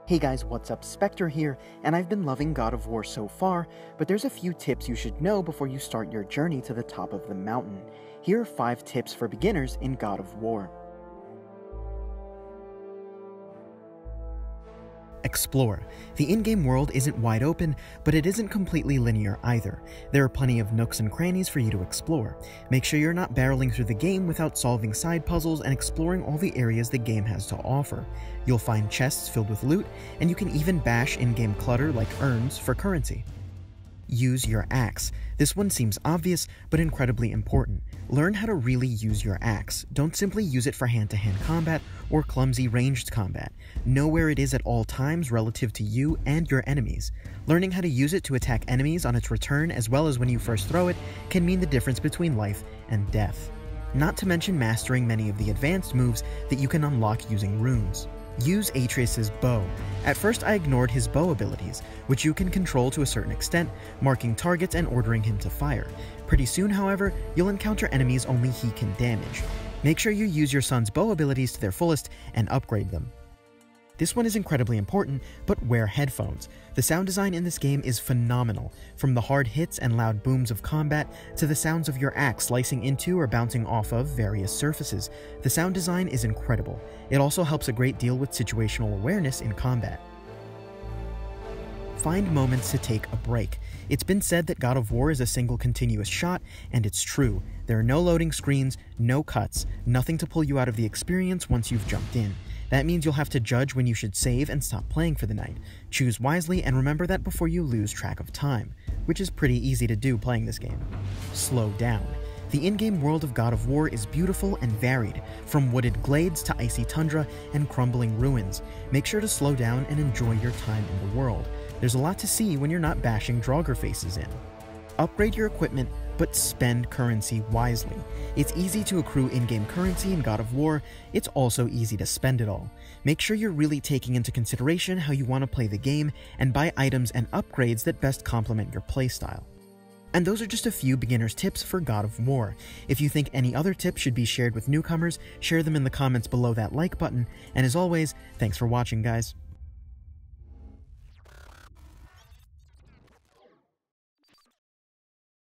Hey guys, what's up? Spectre here, and I've been loving God of War so far, but there's a few tips you should know before you start your journey to the top of the mountain. Here are 5 tips for beginners in God of War. Explore. The in-game world isn't wide open, but it isn't completely linear either. There are plenty of nooks and crannies for you to explore. Make sure you're not barreling through the game without solving side puzzles and exploring all the areas the game has to offer. You'll find chests filled with loot, and you can even bash in-game clutter like urns for currency. Use your axe. This one seems obvious, but incredibly important. Learn how to really use your axe. Don't simply use it for hand-to-hand combat or clumsy ranged combat. Know where it is at all times relative to you and your enemies. Learning how to use it to attack enemies on its return as well as when you first throw it can mean the difference between life and death. Not to mention mastering many of the advanced moves that you can unlock using runes. Use Atrias Bow. At first I ignored his bow abilities, which you can control to a certain extent, marking targets and ordering him to fire. Pretty soon, however, you'll encounter enemies only he can damage. Make sure you use your son's bow abilities to their fullest and upgrade them. This one is incredibly important, but wear headphones. The sound design in this game is phenomenal, from the hard hits and loud booms of combat to the sounds of your axe slicing into or bouncing off of various surfaces. The sound design is incredible. It also helps a great deal with situational awareness in combat. Find moments to take a break. It's been said that God of War is a single continuous shot, and it's true. There are no loading screens, no cuts, nothing to pull you out of the experience once you've jumped in. That means you'll have to judge when you should save and stop playing for the night. Choose wisely and remember that before you lose track of time, which is pretty easy to do playing this game. Slow down. The in-game world of God of War is beautiful and varied, from wooded glades to icy tundra and crumbling ruins. Make sure to slow down and enjoy your time in the world. There's a lot to see when you're not bashing Draugr faces in. Upgrade your equipment, but spend currency wisely. It's easy to accrue in-game currency in God of War, it's also easy to spend it all. Make sure you're really taking into consideration how you want to play the game and buy items and upgrades that best complement your playstyle. And those are just a few beginner's tips for God of War. If you think any other tips should be shared with newcomers, share them in the comments below that like button, and as always, thanks for watching guys.